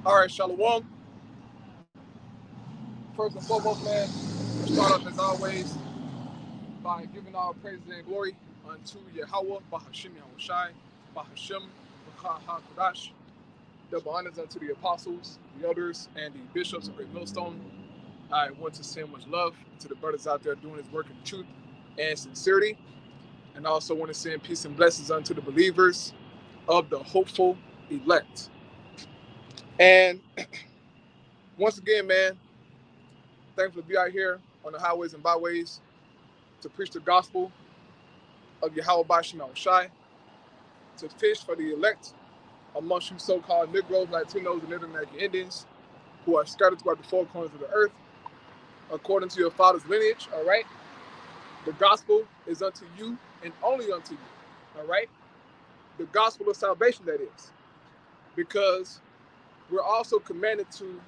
All right, Shalom. First and foremost, man, we start off as always by giving all praises and glory unto Yahweh, Bahashim Yahushai, Bahashim, Baha'Kodash. Double honors unto the apostles, the elders, and the bishops of Great Millstone. I want to send much love to the brothers out there doing his work in truth and sincerity. And I also want to send peace and blessings unto the believers of the hopeful elect. And once again, man, thankful to be out here on the highways and byways to preach the gospel of Yahweh Bashim Shai, to fish for the elect amongst you so-called Negroes, Latinos, and Native American Indians who are scattered throughout the four corners of the earth, according to your father's lineage, all right? The gospel is unto you and only unto you, all right? The gospel of salvation, that is, because we're also commanded to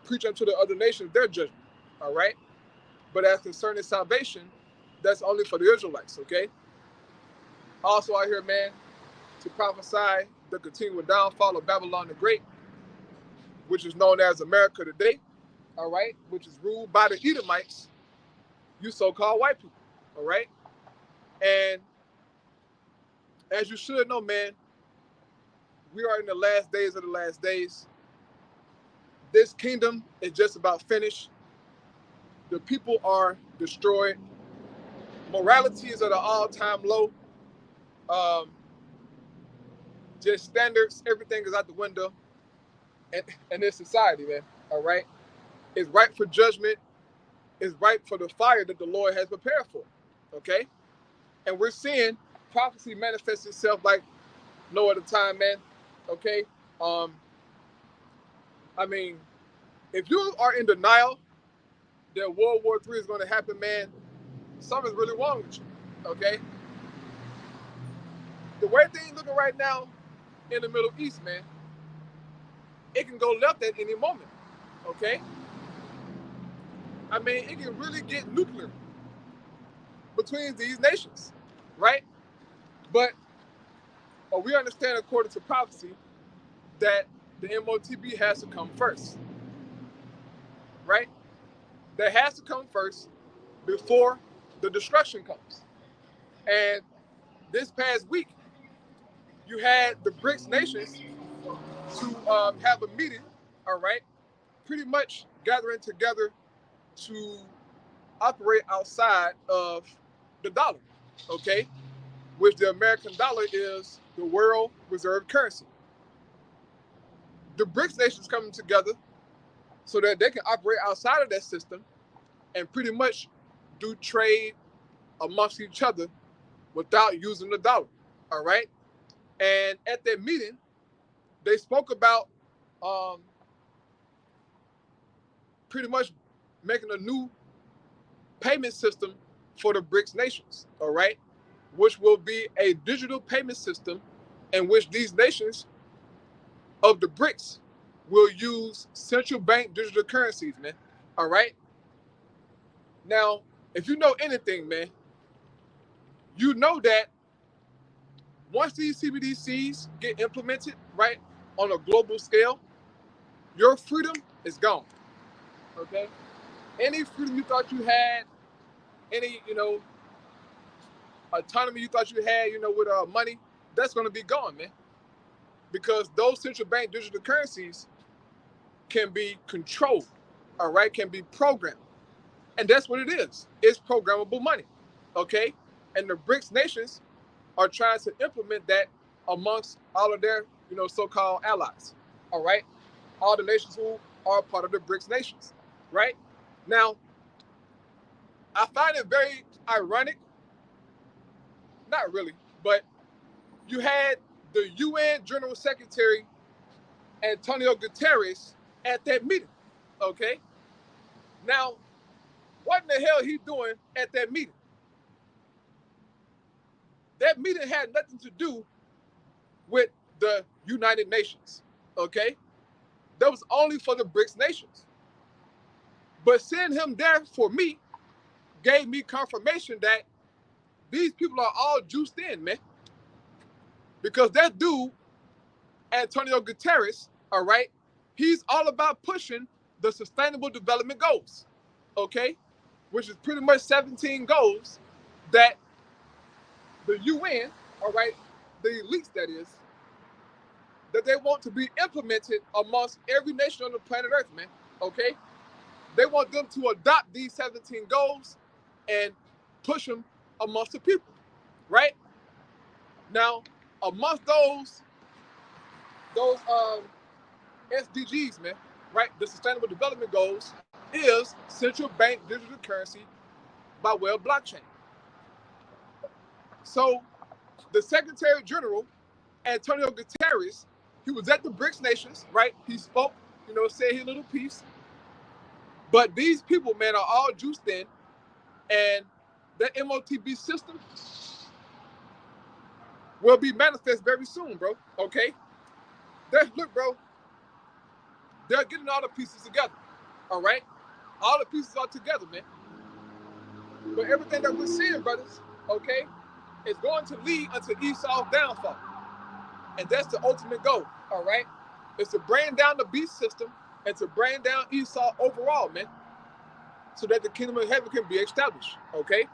preach unto the other nations their judgment, all right? But as concerning salvation, that's only for the Israelites, okay? Also out here, man, to prophesy the continuing downfall of Babylon the Great, which is known as America today, all right, which is ruled by the Edomites, you so-called white people, all right? And as you should know, man, we are in the last days of the last days. This kingdom is just about finished. The people are destroyed. Morality is at an all-time low. Just standards, everything is out the window. And this society, man, all right? It's ripe for judgment. It's ripe for the fire that the Lord has prepared for, okay? And we're seeing prophecy manifest itself like no other time, man, okay? I mean, if you are in denial that World War III is going to happen, man, something's really wrong with you, okay? The way things looking right now in the Middle East, man, it can go left at any moment, okay? I mean, it can really get nuclear between these nations, right? But we understand, according to prophecy, that the MOTB has to come first, right? That has to come first before the destruction comes. And this past week, you had the BRICS nations to have a meeting, all right, pretty much gathering together to operate outside of the dollar, okay, which the American dollar is the world reserve currency. The BRICS nations coming together so that they can operate outside of that system and pretty much do trade amongst each other without using the dollar, all right? And at that meeting, they spoke about pretty much making a new payment system for the BRICS nations, all right? Which will be a digital payment system in which these nations of the BRICS will use central bank digital currencies, man, all right? Now, if you know anything, man, you know that once these CBDCs get implemented, right, on a global scale, your freedom is gone, okay? Any freedom you thought you had, any, autonomy you thought you had, with money, that's going to be gone, man. Because those central bank digital currencies can be controlled, all right, can be programmed. And that's what it is. It's programmable money, okay? And the BRICS nations are trying to implement that amongst all of their, so-called allies, all right? All the nations who are part of the BRICS nations, right? Now, I find it very ironic, not really, but you had the UN General Secretary, Antonio Guterres, at that meeting, okay? Now, what in the hell he doing at that meeting? That meeting had nothing to do with the United Nations, okay? That was only for the BRICS nations. But seeing him there for me gave me confirmation that these people are all juiced in, man. Because that dude Antonio Guterres, all right, he's all about pushing the Sustainable Development Goals, okay, which is pretty much 17 goals that the UN, all right, the elites that is, that they want to be implemented amongst every nation on the planet Earth, man, okay? They want them to adopt these 17 goals and push them amongst the people, right? Now, amongst those SDGs, man, right? The Sustainable Development Goals is central bank digital currency by way of blockchain. So, the Secretary General, Antonio Guterres, he was at the BRICS nations, right? He spoke, said his little piece. But these people, man, are all juiced in, and the MOTB system will be manifest very soon, bro. Okay? Look, bro, they're getting all the pieces together. All right? All the pieces are together, man. But everything that we're seeing, brothers, okay, is going to lead unto Esau's downfall. And that's the ultimate goal, all right? It's to bring down the beast system and to bring down Esau overall, man, so that the kingdom of heaven can be established, okay?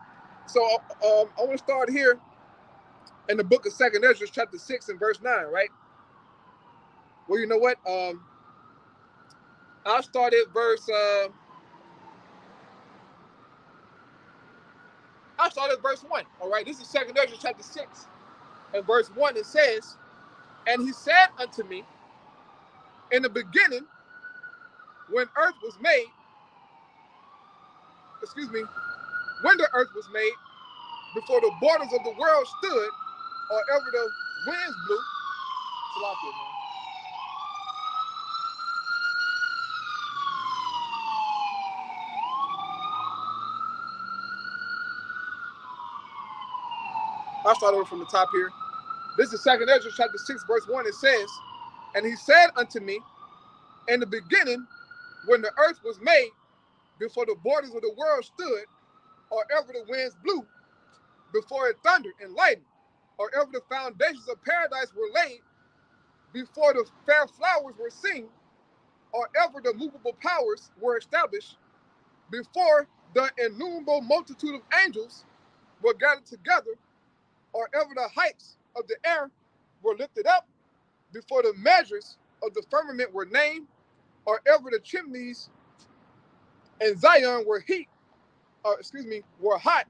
So I want to start here in the book of 2nd Ezra, chapter 6 and verse 9, right? Well, you know what? I'll start at verse 1, all right? This is 2nd Ezra, chapter 6 and verse 1. It says, "And he said unto me, in the beginning, when earth was made, when the earth was made, before the borders of the world stood, or ever the winds blew." Salakia, man. I'll start over from the top here. This is 2nd Ezra chapter 6, verse 1. It says, "And he said unto me, in the beginning, when the earth was made, before the borders of the world stood, or ever the winds blew, before it thundered and lightened, or ever the foundations of paradise were laid, before the fair flowers were seen, or ever the movable powers were established, before the innumerable multitude of angels were gathered together, or ever the heights of the air were lifted up, before the measures of the firmament were named, or ever the chimneys in Zion were hot,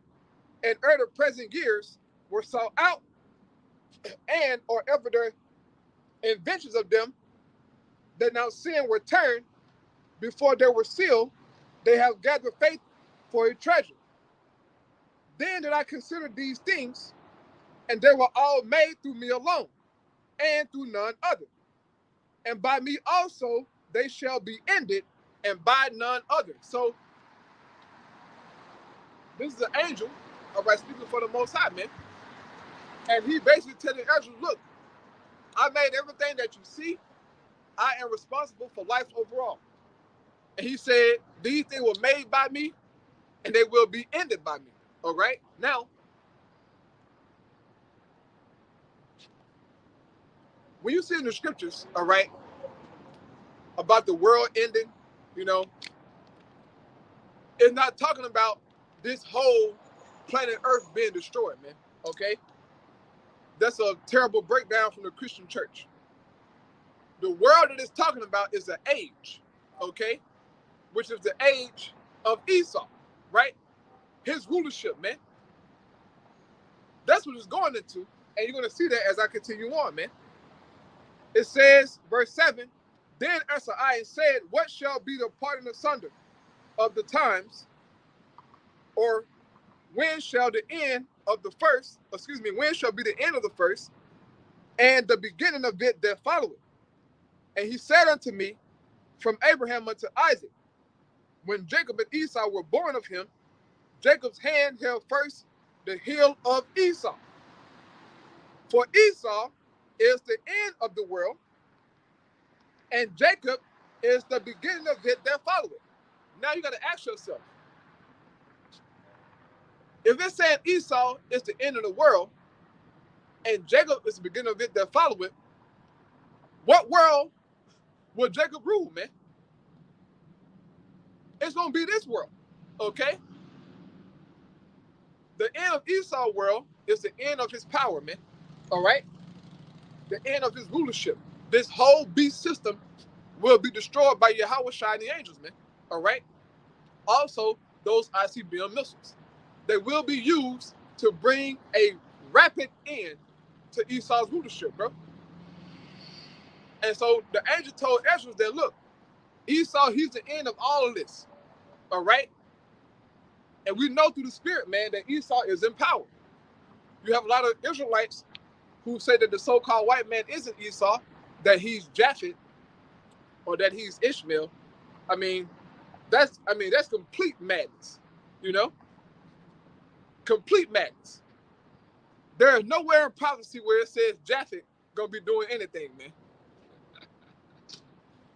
and ere the present years were sought out, and or ever the inventions of them that now sin were turned, before they were sealed, they have gathered faith for a treasure. Then did I consider these things, and they were all made through me alone, and through none other. And by me also they shall be ended, and by none other." So this is an angel, all right, speaking for the Most High, man. And he basically telling Ezra, look, I made everything that you see. I am responsible for life overall. And he said, these things were made by me, and they will be ended by me. All right? Now, when you see in the scriptures, all right, about the world ending, it's not talking about this whole planet Earth being destroyed, man. Okay? That's a terrible breakdown from the Christian church. The world that it's talking about is an age, okay? Which is the age of Esau, right? His rulership, man. That's what it's going into. And you're going to see that as I continue on, man. It says, verse 7, "Then answered I and said, what shall be the parting asunder of the times? Or when shall the end of the first, when shall be the end of the first, and the beginning of it that followeth? And he said unto me, from Abraham unto Isaac, when Jacob and Esau were born of him, Jacob's hand held first the heel of Esau. For Esau is the end of the world, and Jacob is the beginning of it that followeth." Now you got to ask yourself, if it's saying Esau is the end of the world, and Jacob is the beginning of it that followeth, What world will Jacob rule, man? It's going to be this world, okay? The end of Esau's world is the end of his power, man, all right? The end of his rulership. This whole beast system will be destroyed by Yahweh Shai and the angels, man, all right? Also, those ICBM missiles. They will be used to bring a rapid end to Esau's rulership, bro. And so the angel told Ezra that, look, Esau, he's the end of all of this, all right? And we know through the spirit, man, that Esau is in power. You have a lot of Israelites who say that the so-called white man isn't Esau, that he's Japhet, or that he's Ishmael. I mean, that's complete madness, you know? Complete madness. There is nowhere in prophecy where it says Japhet gonna be doing anything, man.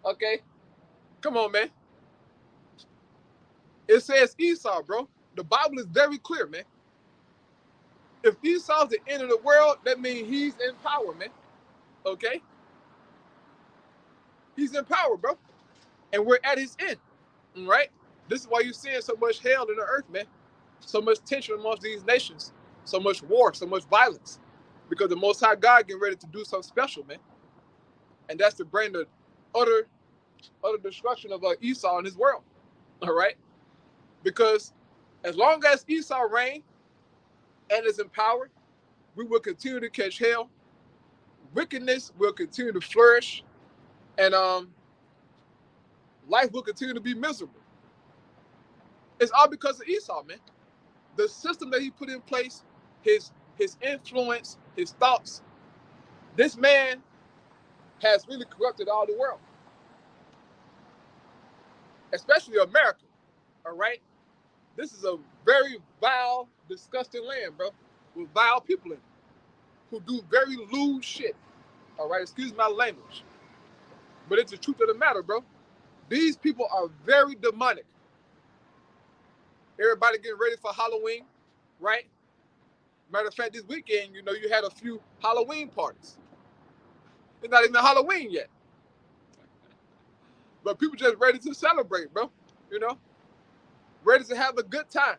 Okay? Come on, man. It says Esau, bro. The Bible is very clear, man. If Esau's the end of the world, that means he's in power, man. Okay? He's in power, bro. And we're at his end, right? This is why you're seeing so much hell in the earth, man. So much tension amongst these nations. So much war, so much violence. Because the Most High God getting ready to do something special, man. And that's to bring the utter destruction of Esau in his world, all right? Because as long as Esau reigns and is in power, we will continue to catch hell. Wickedness will continue to flourish, and life will continue to be miserable. It's all because of Esau, man. The system that he put in place, his influence, his thoughts. This man has really corrupted all the world, especially America. All right, this is a very vile, disgusting land, bro, with vile people in it who do very lewd shit. All right, excuse my language, but it's the truth of the matter, bro. These people are very demonic. Everybody getting ready for Halloween, right? Matter of fact, this weekend, you know, you had a few Halloween parties. It's not even Halloween yet. But people just ready to celebrate, bro. You know? Ready to have a good time,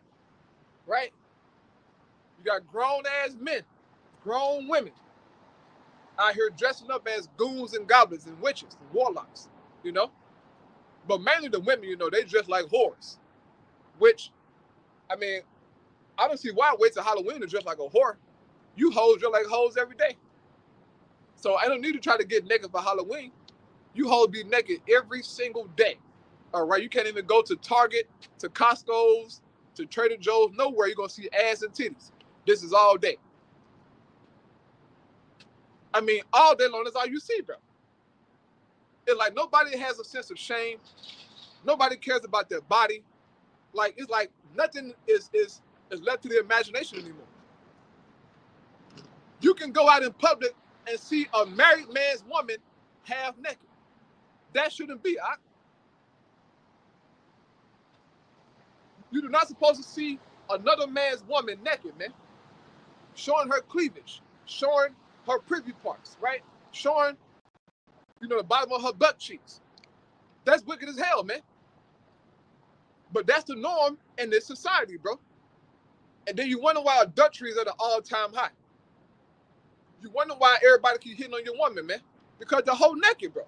right? You got grown-ass men, grown women out here dressing up as goons and goblins and witches and warlocks, you know? But mainly the women, you know, they dress like whores. Which, I mean, I don't see why I wait till Halloween to dress like a whore. You hoes dress like hoes every day. So I don't need to try to get naked for Halloween. You hoes be naked every single day. All right, you can't even go to Target, to Costco's, to Trader Joe's, nowhere you're going to see ass and titties. This is all day. I mean, all day long, that's all you see, bro. It's like nobody has a sense of shame. Nobody cares about their body. Like, it's like nothing is left to the imagination anymore. You can go out in public and see a married man's woman half naked. That shouldn't be. You do not supposed to see another man's woman naked, man. Showing her cleavage, showing her privy parts, right? Showing, you know, the bottom of her butt cheeks. That's wicked as hell, man. But that's the norm in this society, bro. And then you wonder why adultery is at an all-time high. You wonder why everybody keep hitting on your woman, man. Because they're whole naked, bro.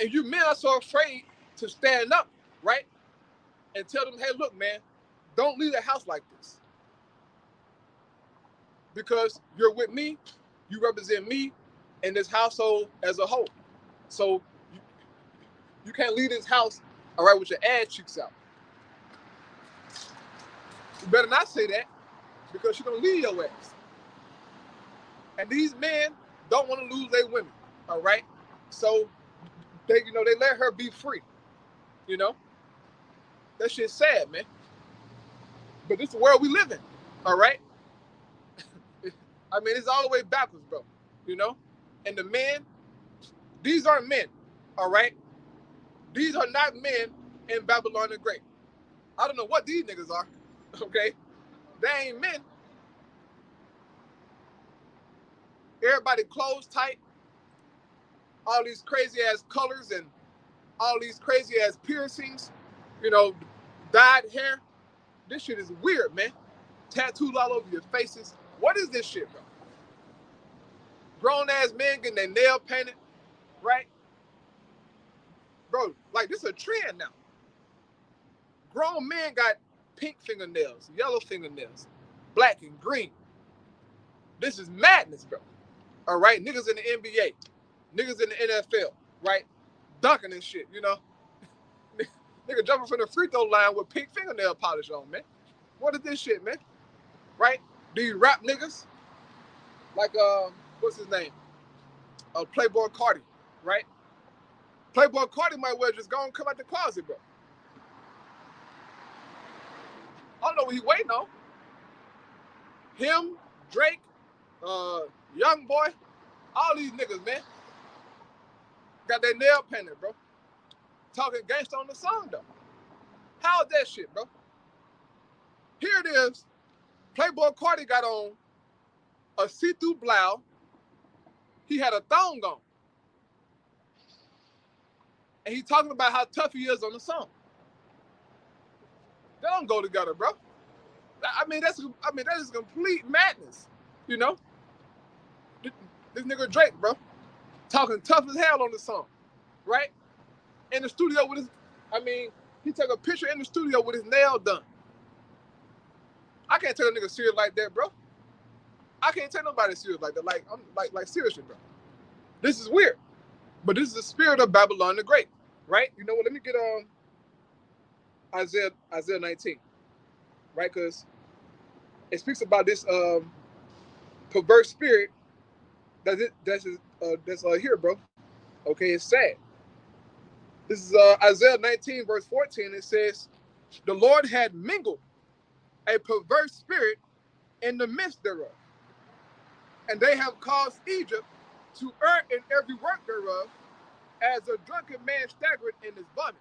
And you men are so afraid to stand up, right? And tell them, hey, look, man, don't leave the house like this. Because you're with me, you represent me and this household as a whole. So you can't leave this house, all right, with your ass cheeks out. You better not say that, because you're going to leave your ass. And these men don't want to lose their women, all right? So, they let her be free, you know? That shit's sad, man. But this is the world we live in, all right? I mean, it's all the way backwards, bro, you know? And the men, these aren't men, all right? These are not men in Babylon the Great. I don't know what these niggas are, okay? They ain't men. Everybody clothes tight. all these crazy ass colors and all these crazy ass piercings, you know, dyed hair. This shit is weird, man. Tattoos all over your faces. What is this shit, bro? Grown ass men getting their nail painted, right? Bro, like this is a trend now. Grown men got pink fingernails, yellow fingernails, black and green. This is madness, bro. All right, niggas in the NBA, niggas in the NFL, right? Dunking and shit, you know? Nigga jumping from the free throw line with pink fingernail polish on, man. What is this shit, man? Right? These rap niggas, like, what's his name? Playboy Cardi, right? Playboy Cardi might well just go and come out the closet, bro. I don't know what he waiting on. Him, Drake, Young Boy, all these niggas, man, got their nail painted, bro. Talking gangsta on the song, though. How's that shit, bro? Here it is. Playboy Cardi got on a see-through blouse. He had a thong on. And he talking about how tough he is on the song. They don't go together, bro. I mean, that is complete madness, you know? This nigga Drake, bro, talking tough as hell on the song, right? In the studio with his, he took a picture in the studio with his nail done. I can't take a nigga serious like that, bro. I can't take nobody serious like that. Like seriously, bro. This is weird. But this is the spirit of Babylon the Great, right? You know what? Let me get Isaiah 19, right? Because it speaks about this perverse spirit that's here, bro. Okay, it's sad. This is Isaiah 19, verse 14. It says, "The Lord had mingled a perverse spirit in the midst thereof, and they have caused Egypt to err in every work thereof, as a drunken man staggered in his vomit."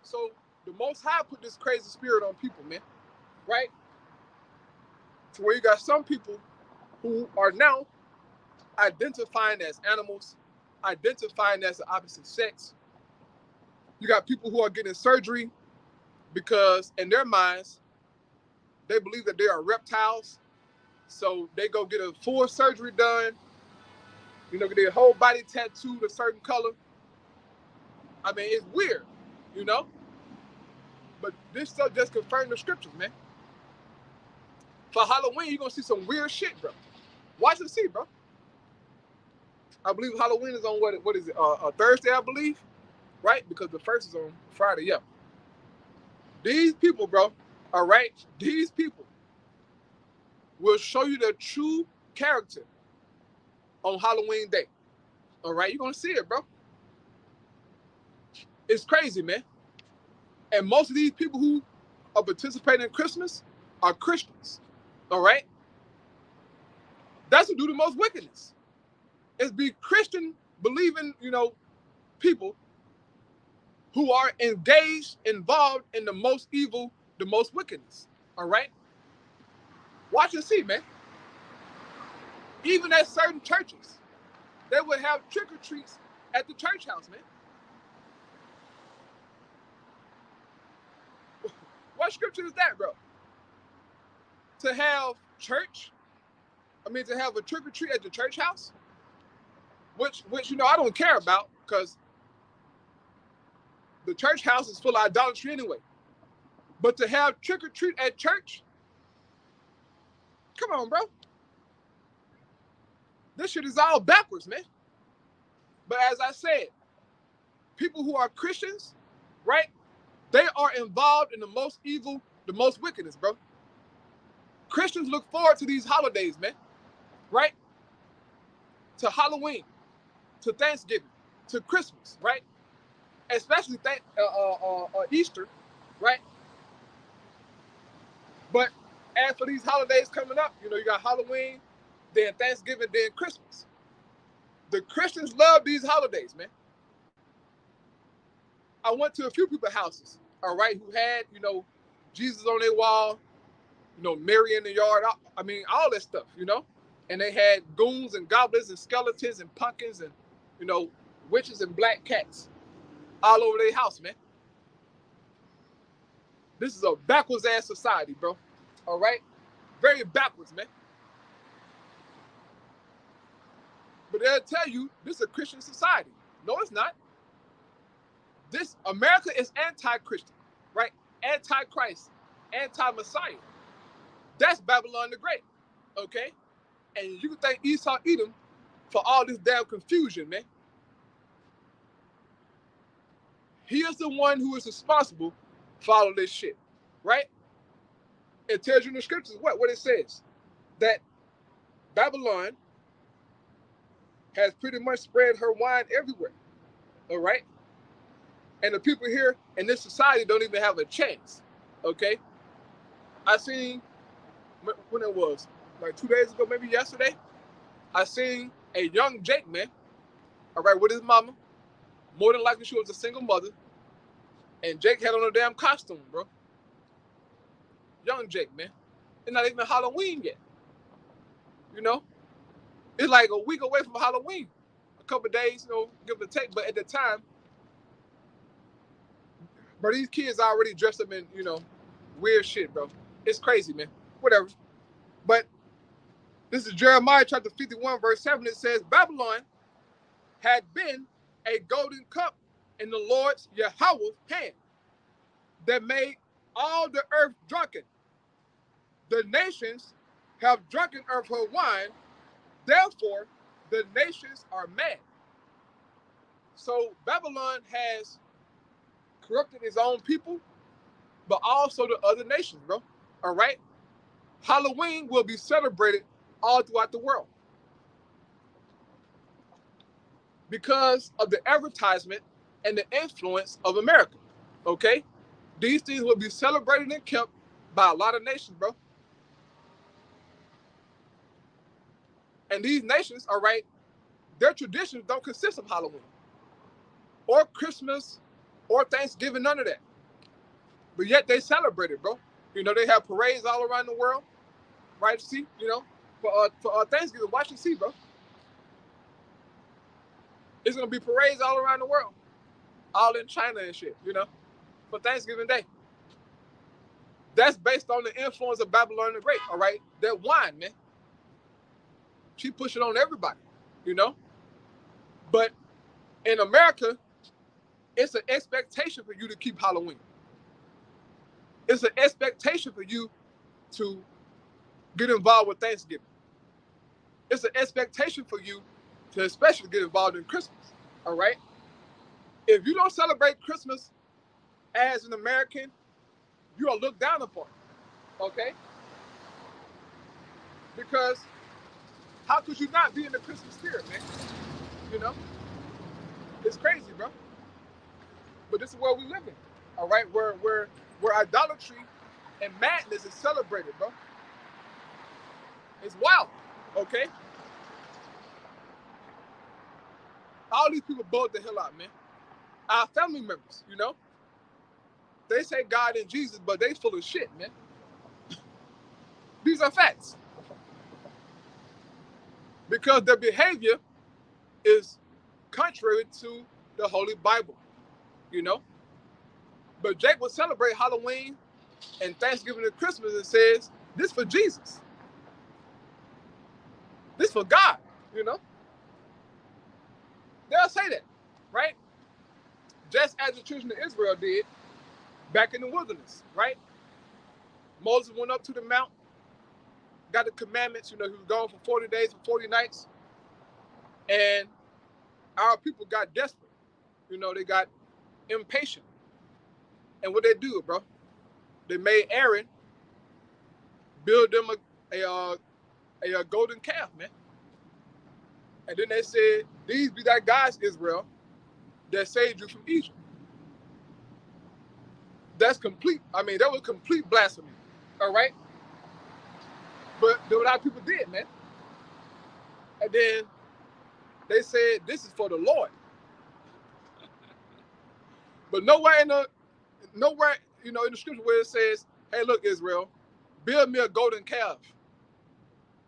So the Most High put this crazy spirit on people, man, right? To where you got some people who are now identifying as animals, identifying as the opposite sex. You got people who are getting surgery because in their minds, they believe that they are reptiles. So they go get a full surgery done, you know, get their whole body tattooed a certain color. I mean, it's weird, you know? But this stuff just confirms the scriptures, man. For Halloween, you're going to see some weird shit, bro. Watch and see, bro. I believe Halloween is on, what is it, Thursday, I believe? Right? Because the first is on Friday, yeah. These people, bro, all right? These people will show you their true character on Halloween day. All right? You're going to see it, bro. It's crazy, man. And most of these people who are participating in Christmas are Christians. All right? That's who do the most wickedness. It's be Christian believing, you know, people who are engaged, involved in the most evil, the most wickedness. All right? Watch and see, man. Even at certain churches, they would have trick-or-treats at the church house, man. What scripture is that, bro? To have to have a trick-or-treat at the church house? Which you know, I don't care about, because the church house is full of idolatry anyway. But to have trick-or-treat at church? Come on, bro. This shit is all backwards, man. But as I said, people who are Christians, right? They are involved in the most evil, the most wickedness, bro. Christians look forward to these holidays, man. Right? To Halloween, to Thanksgiving, to Christmas, right? Especially Easter, right? But as for these holidays coming up, you know, you got Halloween, then Thanksgiving, then Christmas. The Christians love these holidays, man. I went to a few people's houses, all right, who had, you know, Jesus on their wall, you know, Mary in the yard, all that stuff, you know? And they had goons and goblins and skeletons and pumpkins and, you know, witches and black cats all over their house, man. This is a backwards ass society, bro. All right? Very backwards, man. But they'll tell you this is a Christian society. No, it's not. This America is anti-Christian, right? Anti-Christ, anti-Messiah. That's Babylon the Great, okay? And you can thank Esau Edom for all this damn confusion, man. He is the one who is responsible for all of this shit, right? It tells you in the scriptures what it says, that Babylon has pretty much spread her wine everywhere, all right? And the people here in this society don't even have a chance, okay? I seen, when it was, like 2 days ago, maybe yesterday, I seen a young Jake, man, all right, with his mama. More than likely she was a single mother. And Jake had on a damn costume, bro. Young Jake, man. It's not even Halloween yet. You know? It's like a week away from Halloween. A couple of days, you know, give it a take. But at the time, bro, these kids already dressed up in, you know, weird shit, bro. It's crazy, man. Whatever. But this is Jeremiah chapter 51, verse 7. It says, Babylon had been a golden cup in the Lord's Yahweh's hand that made all the earth drunken. The nations have drunken of her wine, therefore the nations are mad. So Babylon has corrupted its own people, but also the other nations, bro. All right? Halloween will be celebrated all throughout the world because of the advertisement and the influence of America, okay? These things will be celebrated and kept by a lot of nations, bro. And these nations, all right, their traditions don't consist of Halloween or Christmas or Thanksgiving, none of that. But yet they celebrate it, bro. You know, they have parades all around the world, right? See, you know, for Thanksgiving, watch and see, bro. It's going to be parades all around the world, all in China and shit, you know, for Thanksgiving Day. That's based on the influence of Babylon the Great, all right? That wine, man. She push it on everybody, you know? But in America, it's an expectation for you to keep Halloween. It's an expectation for you to get involved with Thanksgiving. It's an expectation for you to especially get involved in Christmas, all right? If you don't celebrate Christmas as an American, you are looked down upon, okay? Because how could you not be in the Christmas spirit, man? You know? It's crazy, bro. But this is where we live in, all right? Where idolatry and madness is celebrated, bro. It's wild, okay? All these people bowed the hell out, man. Our family members, you know? They say God and Jesus, but they full of shit, man. These are facts. Because their behavior is contrary to the Holy Bible, you know? But Jake will celebrate Halloween and Thanksgiving and Christmas and says, this for Jesus. This for God, you know? They'll say that, right? Just as the children of Israel did back in the wilderness, right? Moses went up to the mount, got the commandments, you know, he was gone for 40 days and 40 nights. And our people got desperate. You know, they got impatient. And what they do, bro? They made Aaron build them a golden calf, man. And then they said, these be thy gods, Israel, that saved you from Egypt. That's complete. I mean, that was complete blasphemy. All right? But what our people did, man. And then they said, this is for the Lord. But nowhere, you know, in the scripture where it says, hey, look, Israel, build me a golden calf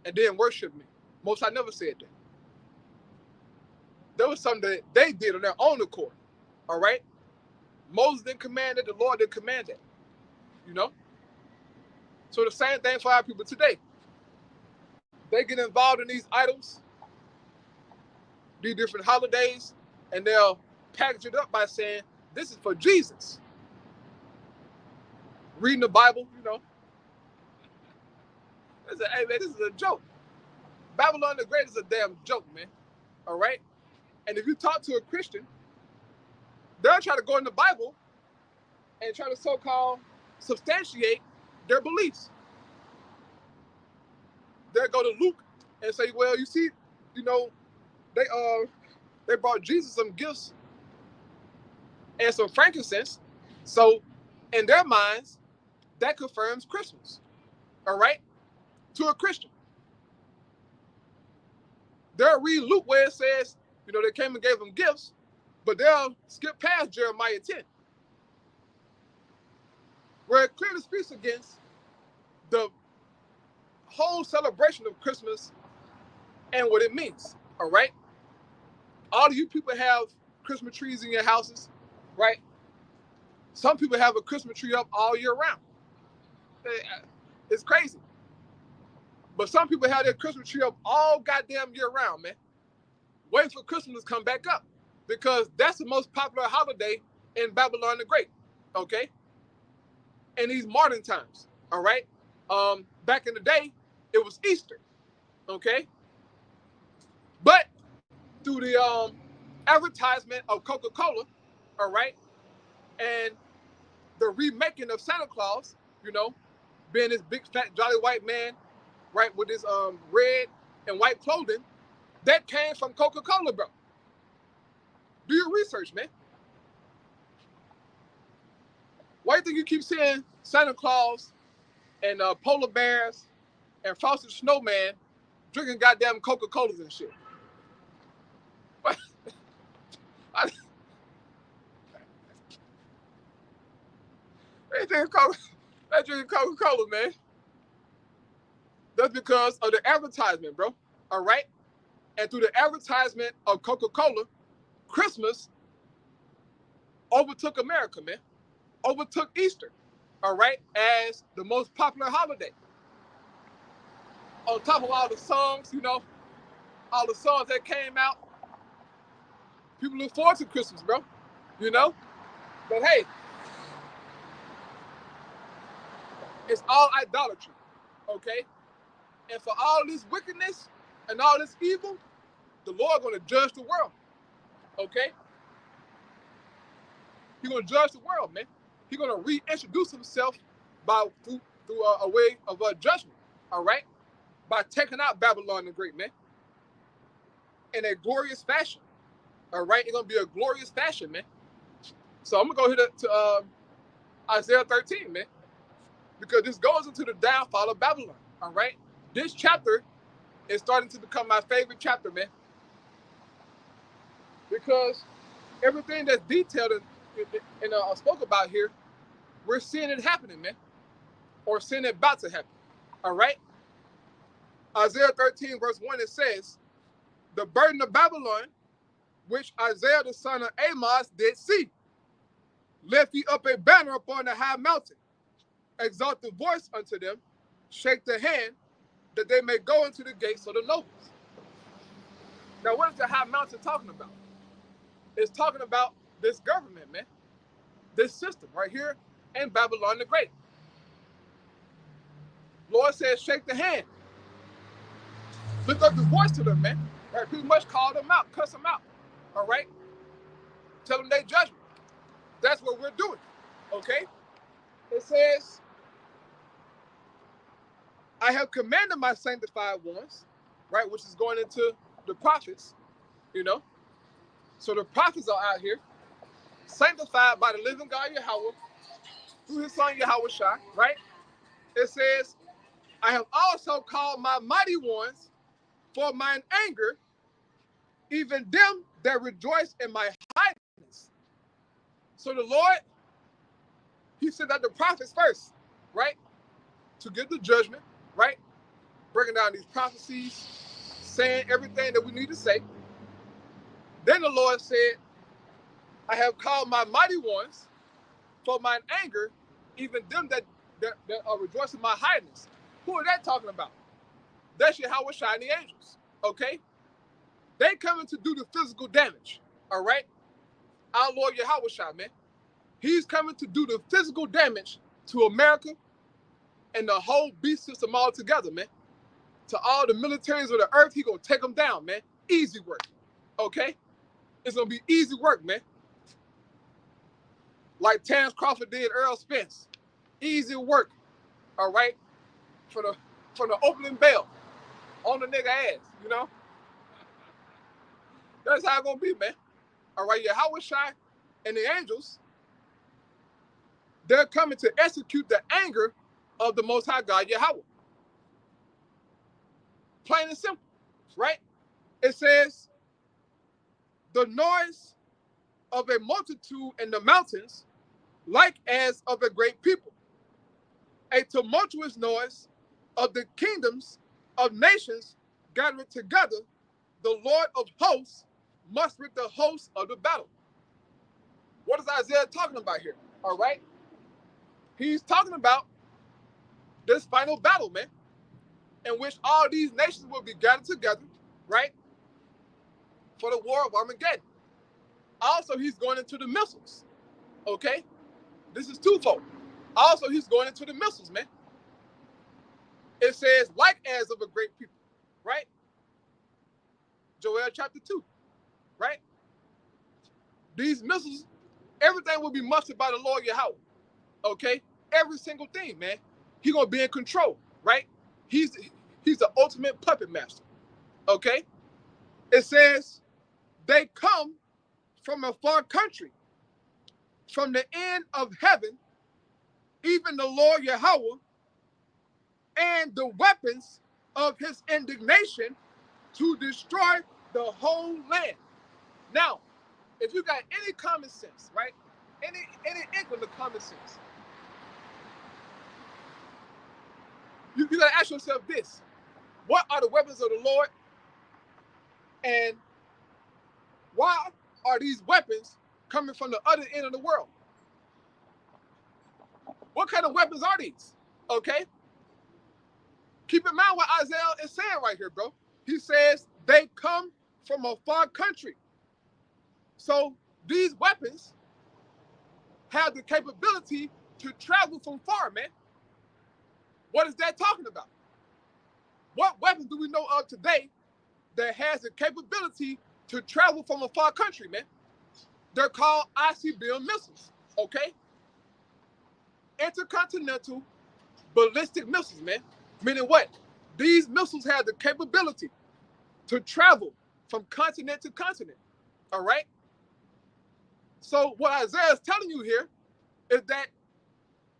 and then worship me. Most I never said that. was something that they did on their own accord. All right? Moses didn't command it. The Lord didn't command it. You know? So the same thing for our people today. They get involved in these idols, these different holidays, and they'll package it up by saying, this is for Jesus. Reading the Bible, you know. Hey, man, this is a joke. Babylon the Great is a damn joke, man. All right? And if you talk to a Christian, they'll try to go in the Bible and try to so-called substantiate their beliefs. They'll go to Luke and say, well, you see, you know, they brought Jesus some gifts and some frankincense. So in their minds, that confirms Christmas. All right? To a Christian. They'll read Luke where it says, you know, they came and gave them gifts, but they'll skip past Jeremiah 10, where it clearly speaks against the whole celebration of Christmas and what it means. All right? All of you people have Christmas trees in your houses, right? Some people have a Christmas tree up all year round. It's crazy. But some people have their Christmas tree up all goddamn year round, man. Waiting for Christmas to come back up. Because that's the most popular holiday in Babylon the Great. Okay? In these modern times. All right? Back in the day, it was Easter. Okay? But through the advertisement of Coca-Cola, all right, and the remaking of Santa Claus, you know, being this big fat jolly white man, right, with this red and white clothing, that came from Coca-Cola, bro. Do your research, man. Why do you think you keep seeing Santa Claus and polar bears and frosted snowman drinking goddamn Coca-Colas and shit? They drinking Coca-Cola, man. That's because of the advertisement, bro. All right? And through the advertisement of Coca-Cola, Christmas overtook America, man. Overtook Easter, all right, as the most popular holiday. On top of all the songs, you know, all the songs that came out, people look forward to Christmas, bro. You know? But hey, it's all idolatry, okay? And for all this wickedness and all this evil, the Lord going to judge the world, okay? He's going to judge the world, man. He's going to reintroduce himself through a way of judgment, all right? By taking out Babylon the Great, man. In a glorious fashion, all right? It's going to be a glorious fashion, man. So I'm going to go here to Isaiah 13, man. Because this goes into the downfall of Babylon, all right? This chapter is starting to become my favorite chapter, man. Because everything that's detailed and spoke about here, we're seeing it happening, man. Or seeing it about to happen, all right? Isaiah 13, verse 1, it says, the burden of Babylon, which Isaiah the son of Amos did see, lift ye up a banner upon the high mountain, exalt the voice unto them, shake the hand, that they may go into the gates of the nobles. Now, what is the high mountain talking about? It's talking about this government, man. This system right here in Babylon the Great. Lord says, shake the hand. Lift up the voice to them, man. Right? Pretty much call them out, cuss them out. All right? Tell them their judgment. That's what we're doing. Okay? It says, I have commanded my sanctified ones, right? Which is going into the prophets, you know. So the prophets are out here, sanctified by the living God Yahweh, through his son Yahweh Shai, right? It says, I have also called my mighty ones for mine anger, even them that rejoice in my highness. So the Lord, he sent out the prophets first, right? To give the judgment, right? Breaking down these prophecies, saying everything that we need to say. Then the Lord said, I have called my mighty ones for mine anger, even them that are rejoicing in my highness. Who are that talking about? That's Yahweh Shai and the angels. Okay? They coming to do the physical damage. All right? Our Lord Yahweh Shai, man. He's coming to do the physical damage to America and the whole beast system all together, man. To all the militaries of the earth, he gonna take them down, man. Easy work. Okay? It's gonna be easy work, man. Like Terrence Crawford did Earl Spence. Easy work. All right? From the opening bell on the nigga ass, you know? That's how it's gonna be, man. All right, Yahweh Shai and the angels, they're coming to execute the anger of the Most High God, Yahweh. Plain and simple, right? It says, the noise of a multitude in the mountains, like as of a great people. A tumultuous noise of the kingdoms of nations gathered together, the Lord of hosts mustered the hosts of the battle. What is Isaiah talking about here? All right? He's talking about this final battle, man, in which all these nations will be gathered together, right, for the war of Armageddon. Also, he's going into the missiles, okay? This is twofold. Also, he's going into the missiles, man. It says, like as of a great people, right? Joel chapter 2, right? These missiles, everything will be mustered by the Lord Yahweh, okay? Every single thing, man. He's going to be in control, right? He's the ultimate puppet master, okay? It says, they come from a far country, from the end of heaven, even the Lord Yahweh, and the weapons of his indignation to destroy the whole land. Now, if you got any common sense, right? Any inkling of common sense, you gotta ask yourself this: what are the weapons of the Lord, and why are these weapons coming from the other end of the world? What kind of weapons are these? Okay? Keep in mind what Isaiah is saying right here, bro. He says they come from a far country. So these weapons have the capability to travel from far, man. What is that talking about? What weapons do we know of today that has the capability to travel from a far country, man? They're called ICBM missiles, okay? Intercontinental ballistic missiles, man. Meaning what? These missiles have the capability to travel from continent to continent, all right? So what Isaiah is telling you here is that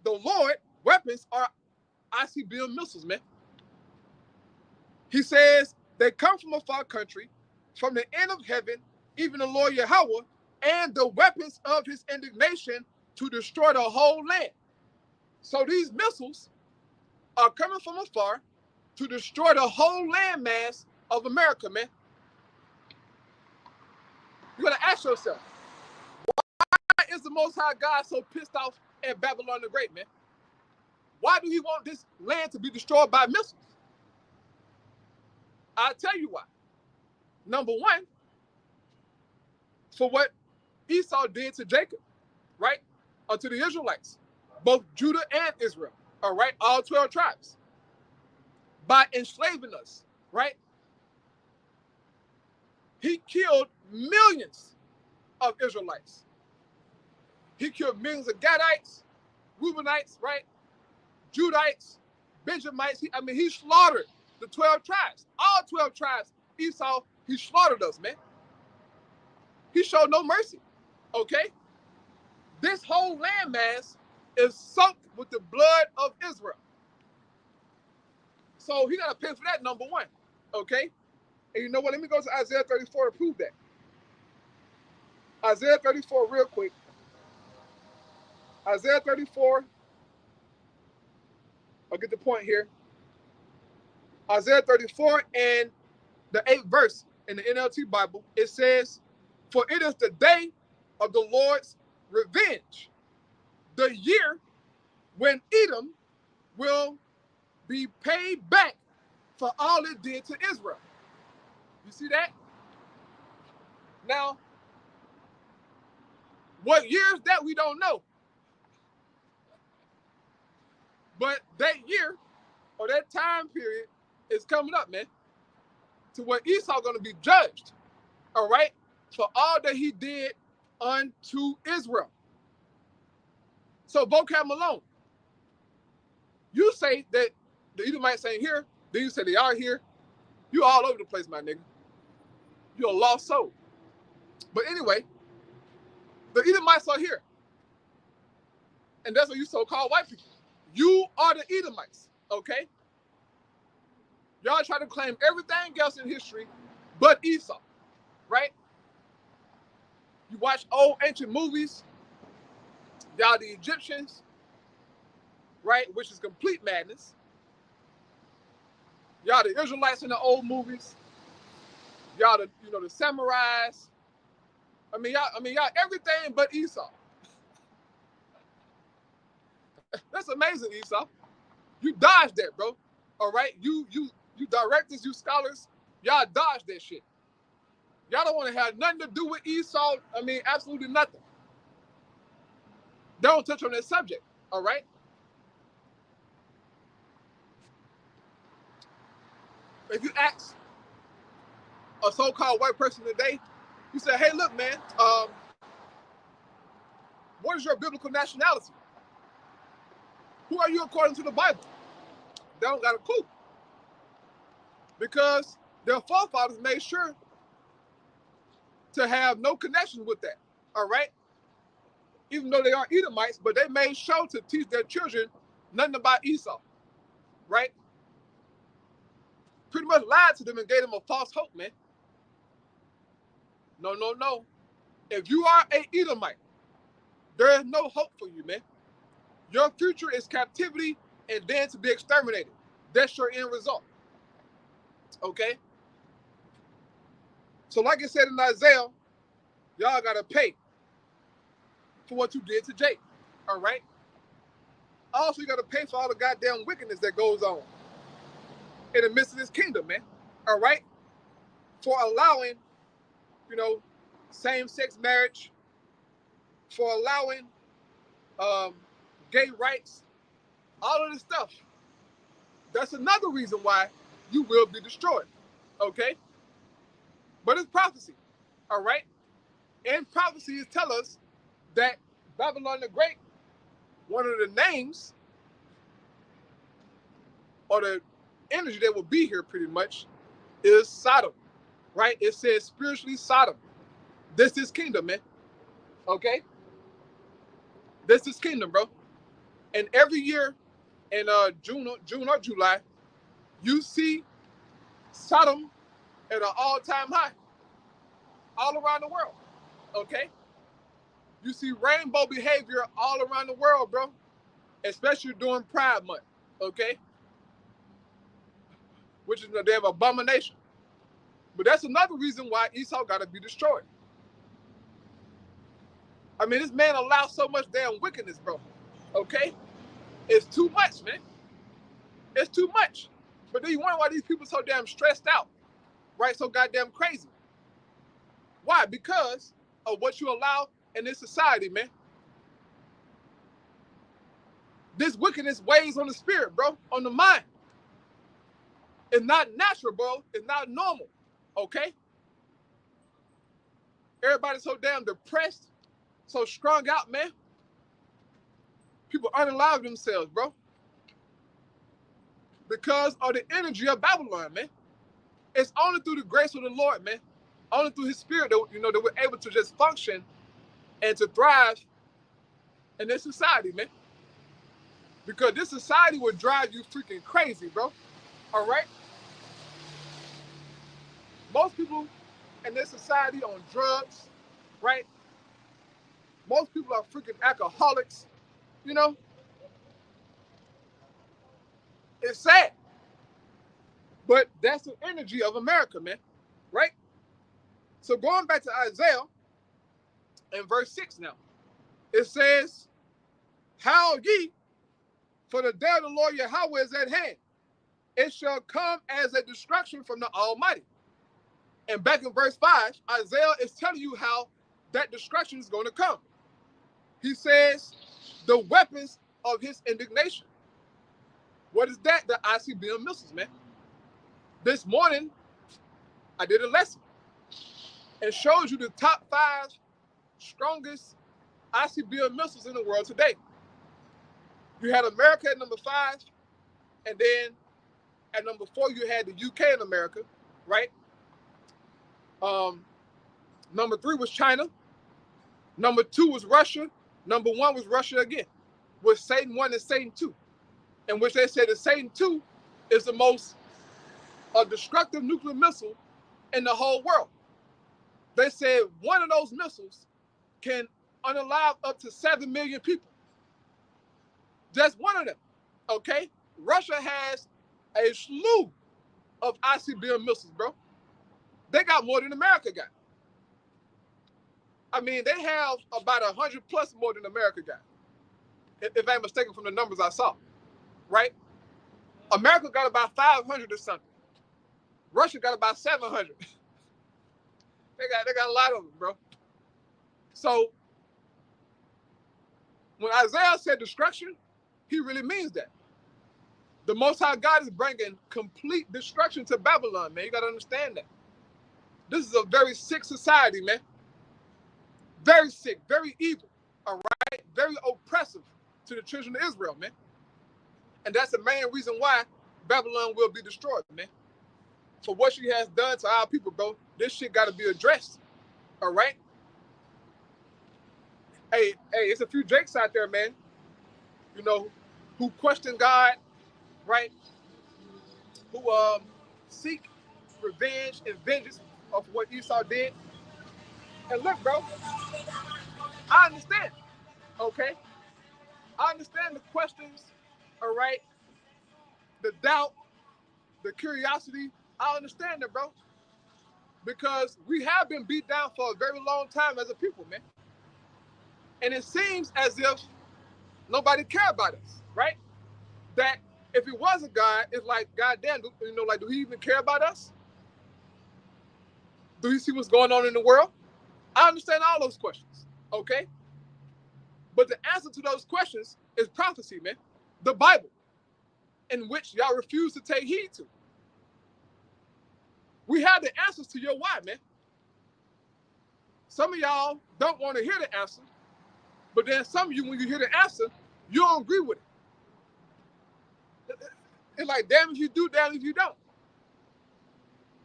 the Lord weapons are ICBM missiles, man. He says they come from a far country, from the end of heaven, even the Lord Yahweh, and the weapons of his indignation to destroy the whole land. So these missiles are coming from afar to destroy the whole landmass of America, man. You gotta ask yourself, why is the Most High God so pissed off at Babylon the Great, man? Why do he want this land to be destroyed by missiles? I'll tell you why. Number one, for what Esau did to Jacob, right? Or to the Israelites, both Judah and Israel, all right? All 12 tribes. By enslaving us, right? He killed millions of Israelites. He killed millions of Gadites, Reubenites, right? Judites, Benjamites. He slaughtered the 12 tribes. All 12 tribes, Esau, he slaughtered us, man. He showed no mercy, okay? This whole landmass is soaked with the blood of Israel. So he got to pay for that, number one, okay? And you know what? Let me go to Isaiah 34 to prove that. Isaiah 34 real quick. Isaiah 34, I'll get the point here. Isaiah 34 and the 8th verse in the NLT Bible, it says, For it is the day of the Lord's revenge, the year when Edom will be paid back for all it did to Israel. You see that? Now, what year is that? We don't know. But that year or that time period is coming up, man, to where Esau going to be judged, all right, for all that he did unto Israel. So, vocab Malone, you say that the Edomites ain't here, then you say they are here. You all over the place, my nigga. You're a lost soul. But anyway, the Edomites are here. And that's what you so-called white people. You are the Edomites, okay? Y'all try to claim everything else in history but Esau, right? You watch old ancient movies, y'all the Egyptians, right? Which is complete madness. Y'all the Israelites in the old movies. Y'all the, the samurais. I mean, y'all everything but Esau. That's amazing, Esau. You dodged that, bro. All right? You directors, you scholars, y'all dodged that shit. Y'all don't want to have nothing to do with Esau. I mean, absolutely nothing. Don't touch on that subject, all right? If you ask a so-called white person today, you say, hey, look, man, what is your biblical nationality? Who are you according to the Bible? They don't got a clue. Because their forefathers made sure to have no connection with that, all right? Even though they are Edomites, but they made sure to teach their children nothing about Esau, right? Pretty much lied to them and gave them a false hope, man. No, no, no. If you are a Edomite, there is no hope for you, man. Your future is captivity and then to be exterminated. That's your end result. Okay? So like I said in Isaiah, y'all got to pay for what you did to Jake. All right? Also, you got to pay for all the goddamn wickedness that goes on in the midst of this kingdom, man. All right? For allowing, same-sex marriage, for allowing gay rights, all of this stuff. That's another reason why you will be destroyed, okay? But it's prophecy, all right? And prophecies tell us that Babylon the Great, one of the names or the energy that will be here pretty much is Sodom, right? It says spiritually Sodom. This is kingdom, man, okay? This is kingdom, bro. And every year in June or July, you see Sodom at an all-time high all around the world, okay? You see rainbow behavior all around the world, bro, especially during Pride Month, okay? Which is a damn abomination. But that's another reason why Esau got to be destroyed. I mean, this man allows so much damn wickedness, bro, okay? It's too much, man. It's too much. But then you wonder why these people so damn stressed out, right? So goddamn crazy. Why? Because of what you allow in this society, man. This wickedness weighs on the spirit, bro, on the mind. It's not natural, bro. It's not normal, okay? Everybody's so damn depressed, so strung out, man. People unalive themselves, bro. Because of the energy of Babylon, man. It's only through the grace of the Lord, man. Only through his spirit that, that we're able to just function and to thrive in this society, man. Because this society will drive you freaking crazy, bro. All right? Most people in this society on drugs, right? Most people are freaking alcoholics, It's sad. But that's the energy of America, man. Right? So going back to Isaiah, in verse 6 now. It says, "How ye, for the day of the Lord Yahweh is at hand. It shall come as a destruction from the Almighty." And back in verse 5, Isaiah is telling you how that destruction is going to come. He says, the weapons of his indignation. What is that? The ICBM missiles, man. This morning, I did a lesson. It shows you the top 5 strongest ICBM missiles in the world today. You had America at number 5, and then at number 4, you had the UK in America, right? Number 3 was China. Number 2 was Russia. Number 1 was Russia again, with Satan 1 and Satan 2, in which they said that Satan 2 is the most destructive nuclear missile in the whole world. They said one of those missiles can unalive up to 7 million people. Just one of them, okay? Russia has a slew of ICBM missiles, bro. They got more than America got. I mean, they have about 100 plus more than America got, if I'm mistaken from the numbers I saw, right? America got about 500 or something. Russia got about 700. They got a lot of them, bro. So when Isaiah said destruction, he really means that. The Most High God is bringing complete destruction to Babylon, man. You got to understand that. This is a very sick society, man. Very sick, very evil, all right? Very oppressive to the children of Israel, man. And that's the main reason why Babylon will be destroyed, man. For what she has done to our people, bro. This shit got to be addressed, all right? Hey, it's a few Jakes out there, man, you know, who question God, right? Who seek revenge and vengeance of what Esau did. And look, bro, I understand, okay? I understand the questions, all right? The doubt, the curiosity. I understand that, bro. Because we have been beat down for a very long time as a people, man. And it seems as if nobody cared about us, right? That if it was a God, it's like, goddamn, you know, like, do he even care about us? Do he see what's going on in the world? I understand all those questions, okay? But the answer to those questions is prophecy, man. The Bible, in which y'all refuse to take heed to. We have the answers to your why, man. Some of y'all don't want to hear the answer, but then some of you, when you hear the answer, you don't agree with it. It's like, damn if you do, damn if you don't.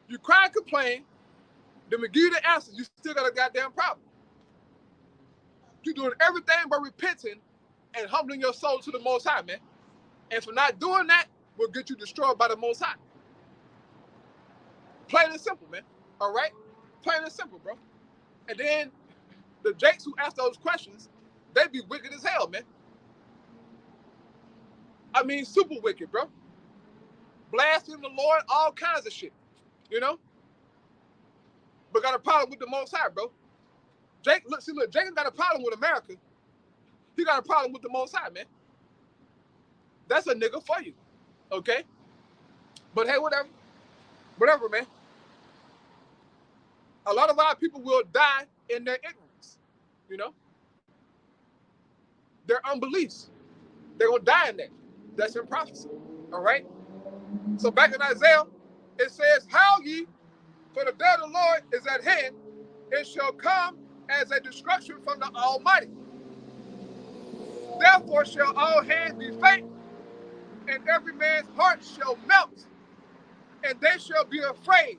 You cry and complain, then we give you the answer, you still got a goddamn problem. You're doing everything but repenting and humbling your soul to the Most High, man. And for not doing that, will get you destroyed by the Most High. Plain and simple, man. All right? Plain and simple, bro. And then the Jakes who ask those questions, they be wicked as hell, man. I mean, super wicked, bro. Blaspheme the Lord, all kinds of shit, you know? But got a problem with the Most High, bro. Jake, look, Jacob got a problem with America. He got a problem with the Most High, man. That's a nigga for you, okay? But hey, whatever, man. A lot of our people will die in their ignorance, you know? Their unbeliefs. They're going to die in that. That's in prophecy, all right? So back in Isaiah, it says, "How ye, for the day of the Lord is at hand, it shall come as a destruction from the Almighty. Therefore shall all hands be faint, and every man's heart shall melt, and they shall be afraid.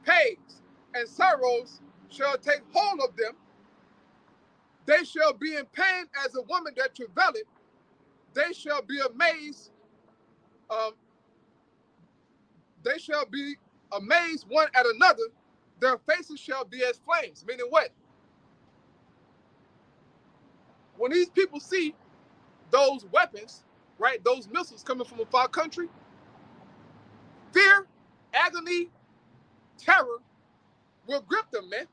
Pains and sorrows shall take hold of them. They shall be in pain as a woman that travaileth. They shall be amazed. They shall be amazed one at another. Their faces shall be as flames." Meaning what? When these people see those weapons, right, those missiles coming from a far country, fear, agony, terror will grip them, man.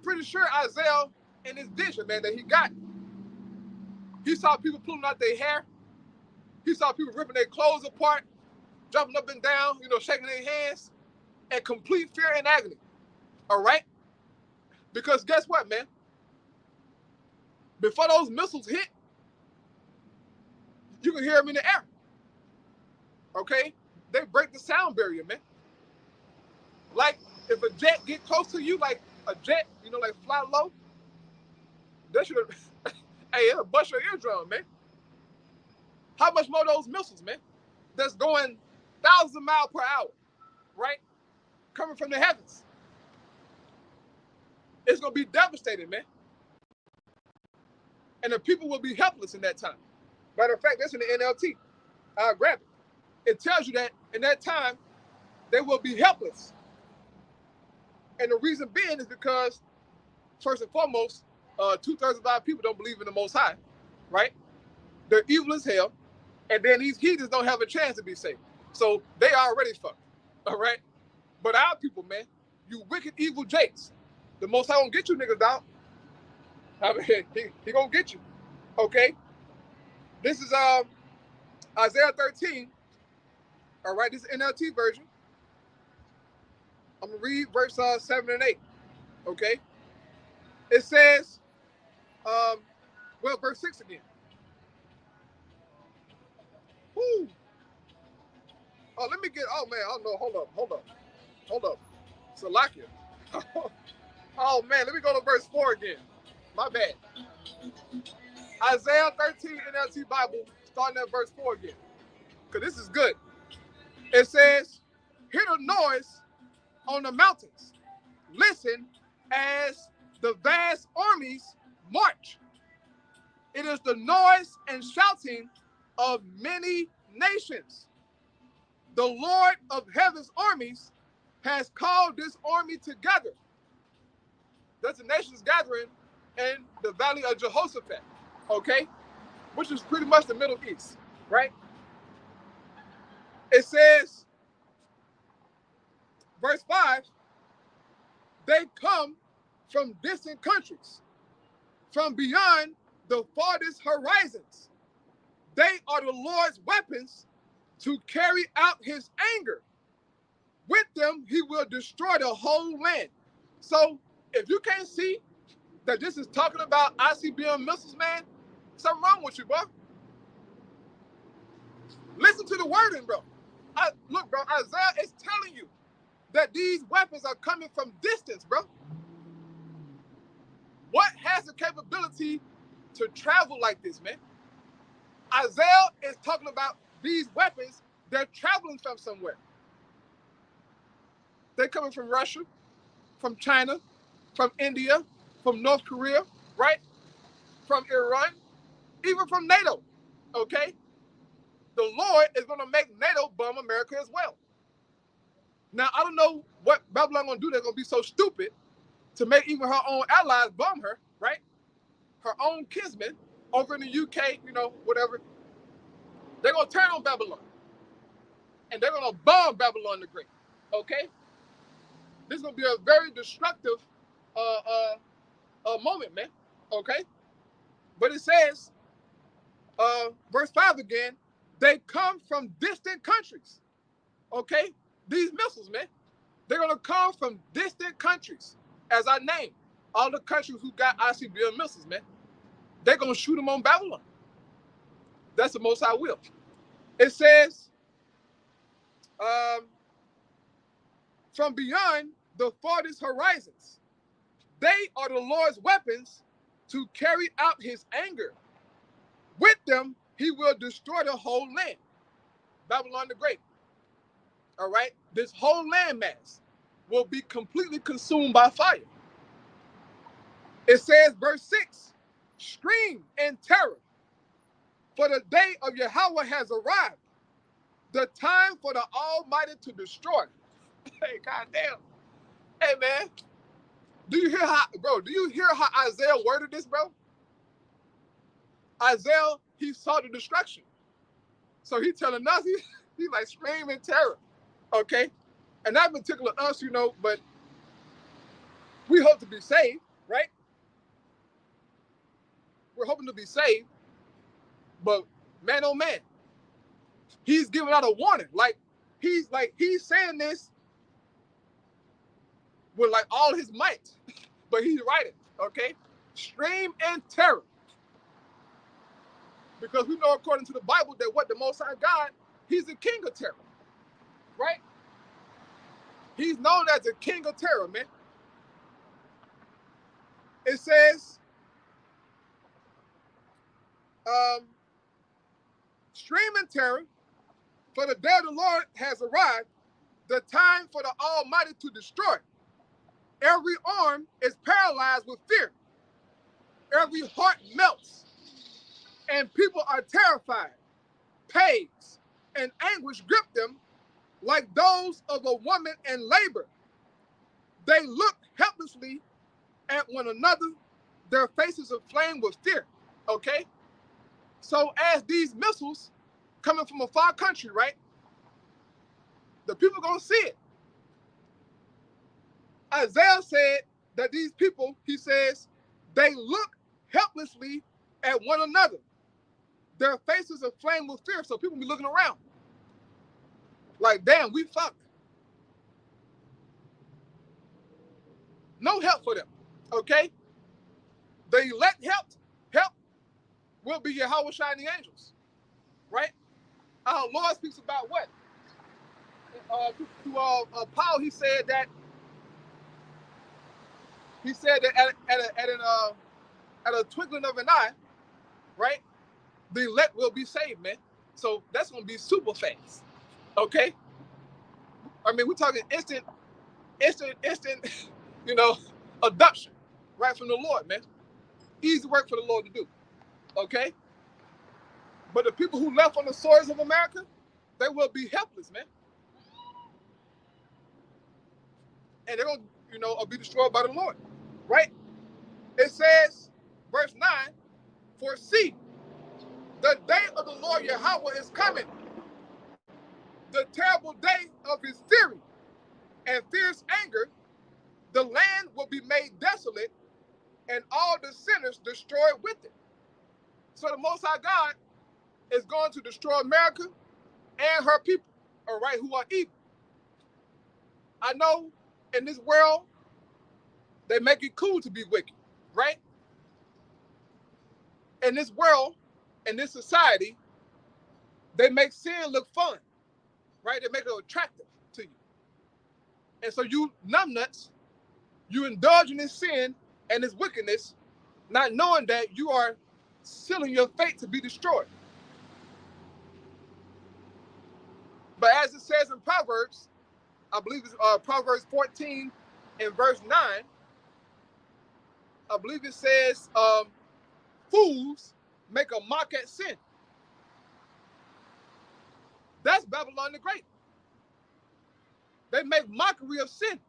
pretty sure Isaiah, in his vision, man, that he got, he saw people pulling out their hair. He saw people ripping their clothes apart, jumping up and down, shaking their hands, and complete fear and agony. All right? Because guess what, man? Before those missiles hit, you can hear them in the air. Okay? They break the sound barrier, man. Like, if a jet get close to you, like a jet, like fly low, that should have, hey, it'll bust your eardrum, man. How much more those missiles, man, that's going thousands of miles per hour, right? Coming from the heavens. It's going to be devastating, man. And the people will be helpless in that time. Matter of fact, that's in the NLT. I'll grab it. It tells you that in that time, they will be helpless. And the reason being is because, first and foremost, 2/3 of our people don't believe in the Most High, right? They're evil as hell. And then these heathens don't have a chance to be saved. So they already fucked, all right? But our people, man, you wicked, evil jakes, the Most High gonna get you niggas out. I mean, he gonna get you, okay? This is Isaiah 13, all right? This is NLT version. I'm gonna read verse 7 and 8, okay? It says, verse 6 again. Woo. Oh, let me get, oh man, oh no, hold up. Salakia. Oh man, let me go to verse 4 again. My bad. Isaiah 13 NLT Bible, starting at verse 4 again. Because this is good. It says, hear the noise on the mountains. Listen as the vast armies march. It is the noise and shouting of many nations. The Lord of heaven's armies has called this army together. That's the nations gathering in the valley of Jehoshaphat, okay? Which is pretty much the Middle East, right? It says, verse 5, they come from distant countries, from beyond the farthest horizons. They are the Lord's weapons to carry out his anger. With them, he will destroy the whole land. So if you can't see that this is talking about ICBM missiles, man, something wrong with you, bro. Listen to the wording, bro. Look, bro, Isaiah is telling you that these weapons are coming from distance, bro. What has the capability to travel like this, man? Isaiah is talking about these weapons. They're traveling from somewhere. They're coming from Russia, from China, from India, from North Korea, right? From Iran, even from NATO, okay? The Lord is going to make NATO bomb America as well. Now, I don't know what Babylon going to do. They're going to be so stupid to make even her own allies bomb her, right? Her own kinsmen over in the UK, whatever. They're going to turn on Babylon. And they're going to bomb Babylon the Great, okay? This is going to be a very destructive moment, man, okay? But it says, verse 5 again, they come from distant countries, okay? These missiles, man, they're going to come from distant countries, as I named. All the countries who got ICBM missiles, man, they're going to shoot them on Babylon. That's the Most High will. It says, from beyond the farthest horizons, they are the Lord's weapons to carry out his anger. With them, he will destroy the whole land. Babylon the Great. All right? This whole landmass will be completely consumed by fire. It says, verse 6, scream in terror, for the day of Yahweh has arrived, the time for the Almighty to destroy. Hey, goddamn. Hey, man. Do you hear how Isaiah worded this, bro? Isaiah, he saw the destruction. So he's telling us, he's like screaming terror, okay? And not particular us, but we hope to be saved, right? We're hoping to be saved, but man, oh man, he's giving out a warning. He's saying this with like all his might, but he's writing, okay? Extreme and terror. Because we know according to the Bible that what the Most High God, he's the king of terror, right? He's known as the king of terror, man. It says, extreme and terror, for the day of the Lord has arrived, the time for the Almighty to destroy. Every arm is paralyzed with fear. Every heart melts, and people are terrified. Pains and anguish grip them like those of a woman in labor. They look helplessly at one another, their faces aflame with fear, okay? So as these missiles coming from a far country, right, the people gonna see it. Isaiah said that these people, he says, they look helplessly at one another. Their faces aflame with fear, so people be looking around. Like, damn, we fucked. No help for them, okay? The elect help will be Yahweh shining angels, right? Our Lord speaks about what? Paul, he said that at a twinkling of an eye, right? The elect will be saved, man. So that's gonna be super fast, okay? I mean, we're talking instant, you know, adoption, right from the Lord, man. Easy work for the Lord to do, okay? But the people who left on the shores of America, they will be helpless, man. And they're gonna, be destroyed by the Lord, right? It says, verse 9, for see, the day of the Lord Yahweh is coming, the terrible day of his fury and fierce anger. The land will be made desolate, and all the sinners destroyed with it. So the Most High God is going to destroy America and her people, all right, who are evil. I know in this world, they make it cool to be wicked, right? In this world, in this society, they make sin look fun, right? They make it attractive to you. And so you numbnuts, you indulge in this sin and this wickedness, not knowing that you are sealing your fate to be destroyed. But as it says in Proverbs, I believe it's Proverbs 14 and verse 9, I believe it says, fools make a mock at sin. That's Babylon the Great. They make mockery of sin.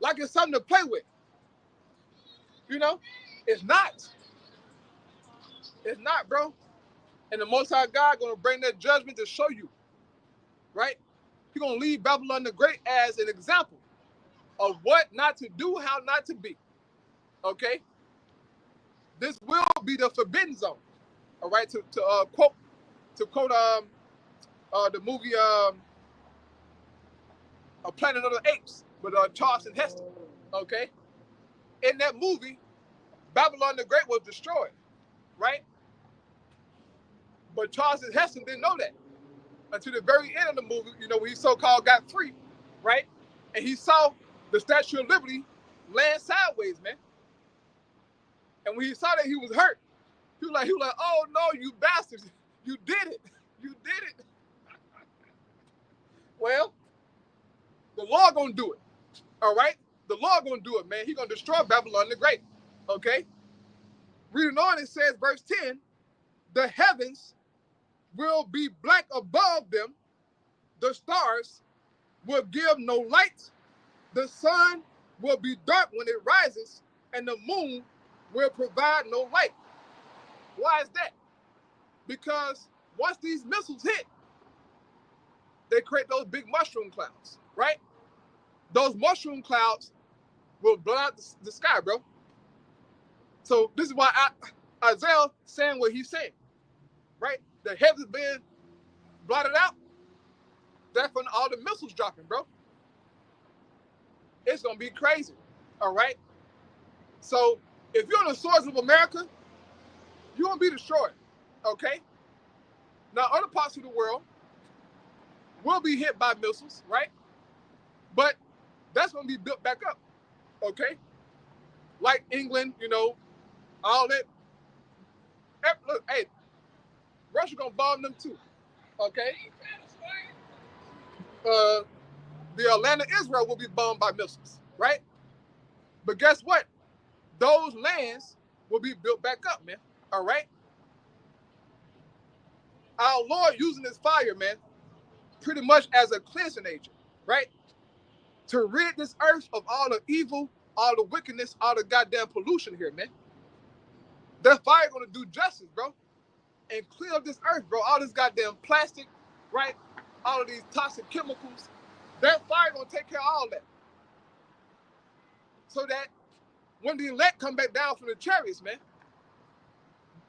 Like it's something to play with. It's not. It's not, bro. And the Most High God gonna bring that judgment to show you, right? He's gonna leave Babylon the Great as an example of what not to do, how not to be. Okay? This will be the forbidden zone. All right, to quote the movie A Planet of the Apes with Charlton Heston. Okay? In that movie, Babylon the Great was destroyed, right? But Charlton Heston didn't know that until the very end of the movie, when he so-called got free, right? And he saw the Statue of Liberty land sideways, man. And when he saw that, he was hurt. He was like, oh no, you bastards, you did it. You did it. Well, the Lord gonna do it. All right? The Lord gonna do it, man. He gonna destroy Babylon the Great. Okay? Reading on, it says, verse 10, the heavens will be black above them, the stars will give no light, the sun will be dark when it rises, and the moon will provide no light. Why is that? Because once these missiles hit, they create those big mushroom clouds, right? Those mushroom clouds will blow out the sky, bro. So this is why Isaiah saying what he's saying, right? The heavens being blotted out. That's from all the missiles dropping, bro. It's gonna be crazy, all right? So if you're on the shores of America, you're gonna be destroyed, okay? Now other parts of the world will be hit by missiles, right? But that's gonna be built back up, okay? Like England, you know, all that. Look, hey, Russia gonna bomb them too, okay? The Atlanta, Israel will be bombed by missiles, right? But guess what? Those lands will be built back up, man. All right? Our Lord using this fire, man, pretty much as a cleansing agent, right? To rid this earth of all the evil, all the wickedness, all the goddamn pollution here, man. That fire gonna do justice, bro. And clean up this earth, bro. All this goddamn plastic, right? All of these toxic chemicals. That fire gonna take care of all that. So that when the elect come back down from the chariots, man,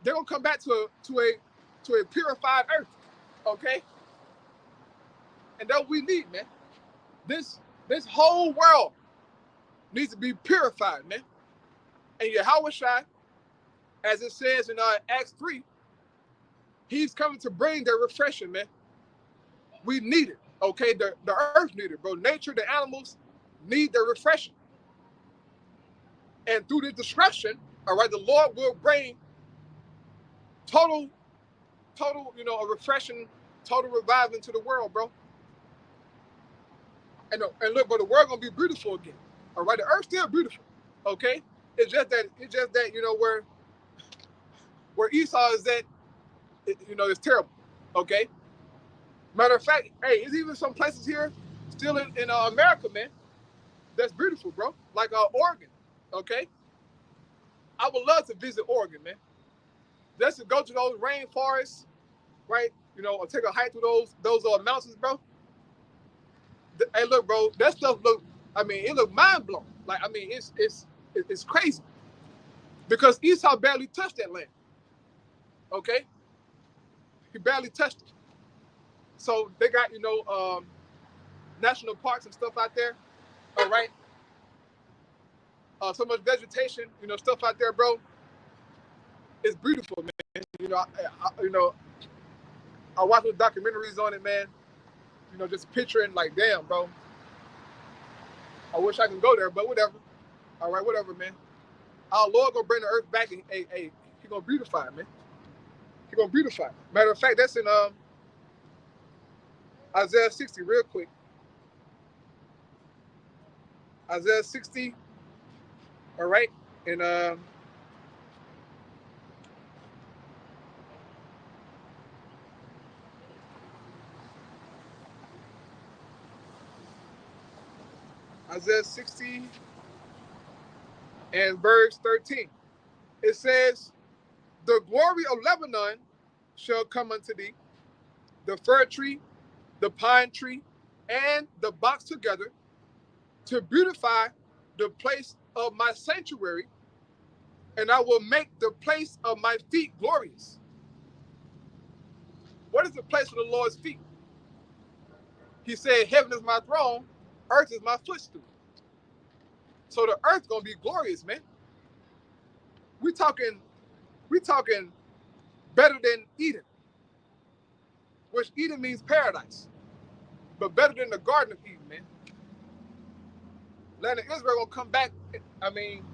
they're gonna come back to a purified earth, okay? And that's what we need, man. This whole world needs to be purified, man. And Yahushua, as it says in Acts 3, he's coming to bring the refreshing, man. We need it, okay? The earth needs it, bro. Nature, the animals need the refreshing. And through the destruction, all right, the Lord will bring total, you know, a refreshing, total revival into the world, bro. And look, bro, the world gonna be beautiful again. All right, the earth's still beautiful. Okay, it's just that you know where Esau is at, you know, it's terrible. Okay. Matter of fact, hey, there's even some places here still in America, man, that's beautiful, bro. Like Oregon. Okay. I would love to visit Oregon, man. Just to go to those rainforests, right? You know, or take a hike through those mountains, bro. Hey, look, bro, that stuff look. I mean, it look mind blowing. Like, I mean, it's crazy because Esau barely touched that land. Okay, he barely touched it. So they got, you know, national parks and stuff out there. All right, so much vegetation, you know, stuff out there, bro. It's beautiful, man. You know, I watch those documentaries on it, man. You know, just picturing like, damn, bro. I wish I could go there, but whatever. All right, whatever, man. Our Lord gonna bring the earth back, and he gonna beautify it, man. He gonna beautify it. Matter of fact, that's in Isaiah 60, real quick. Isaiah 60, all right, and Isaiah 60 and verse 13. It says, "The glory of Lebanon shall come unto thee, the fir tree, the pine tree, and the box together, to beautify the place of my sanctuary, and I will make the place of my feet glorious." What is the place of the Lord's feet? He said, "Heaven is my throne, earth is my footstool." So the earth gonna be glorious, man. We talking better than Eden, which Eden means paradise, but better than the Garden of Eden, man. Land of Israel gonna come back, I mean,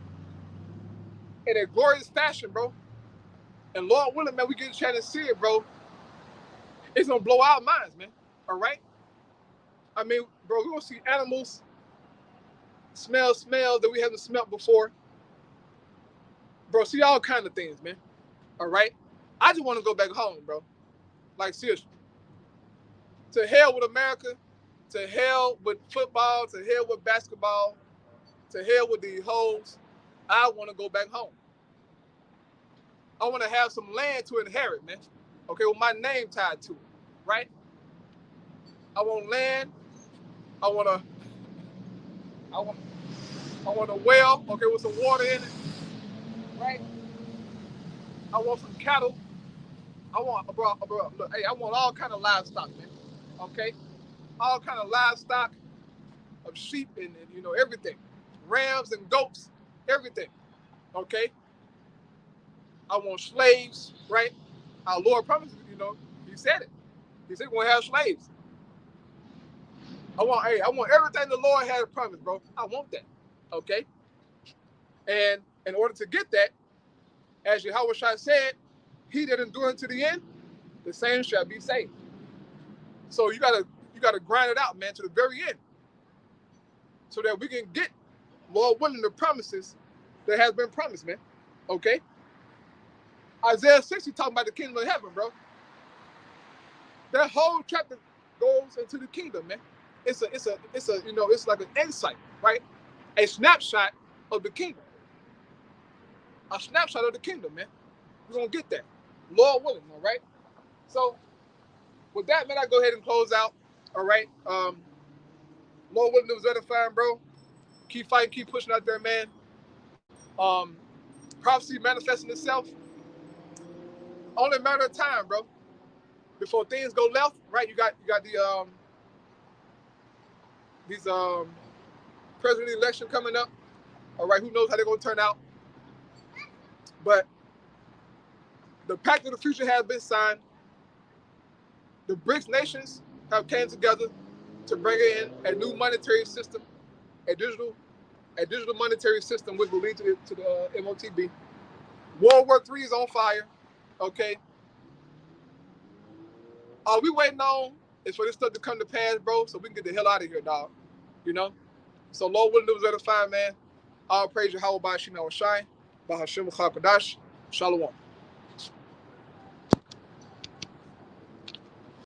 in a glorious fashion, bro. And Lord willing, man, we get a chance to see it, bro. It's gonna blow our minds, man. All right? I mean, bro, we're gonna see animals, smell that we haven't smelled before. Bro, see all kind of things, man. All right? I just want to go back home, bro. Like, seriously. To hell with America, to hell with football, to hell with basketball, to hell with the hoes. I want to go back home. I want to have some land to inherit, man. Okay, with my name tied to it, right? I want land. I want I want a well, okay, with some water in it, right? I want some cattle. I want, bro, look, hey, I want all kind of livestock, man. Okay, all kind of livestock of sheep and you know everything, rams and goats, everything. Okay, I want slaves, right? Our Lord promised, you know, He said it. He said we're gonna have slaves. Hey, I want everything the Lord had promised, bro. I want that. Okay, and in order to get that, as Yahweh said, he that endureth to the end, the same shall be saved. So you gotta grind it out, man, to the very end, so that we can get, Lord willing, the promises that has been promised, man. Okay? Isaiah 60 talking about the kingdom of heaven, bro. That whole chapter goes into the kingdom, man. It's a you know, it's like an insight, right? A snapshot of the kingdom. A snapshot of the kingdom, man. We're gonna get that. Lord willing, all right? So with that, man, I go ahead and close out. All right. Lord willing, it was edifying, bro. Keep fighting, keep pushing out there, man. Prophecy manifesting itself. Only a matter of time, bro. Before things go left, right? You got these president election coming up. All right, who knows how they're gonna turn out? But the pact of the future has been signed. The BRICS nations have came together to bring in a new monetary system, a digital monetary system, which will lead to the MOTB. World War III is on fire. Okay. All we waiting on is for this stuff to come to pass, bro, so we can get the hell out of here, dog. You know? So Lord willing, it was edifying, man. All praise Yahweh by Shina Shai, by Hashem Chakadash. Shalom.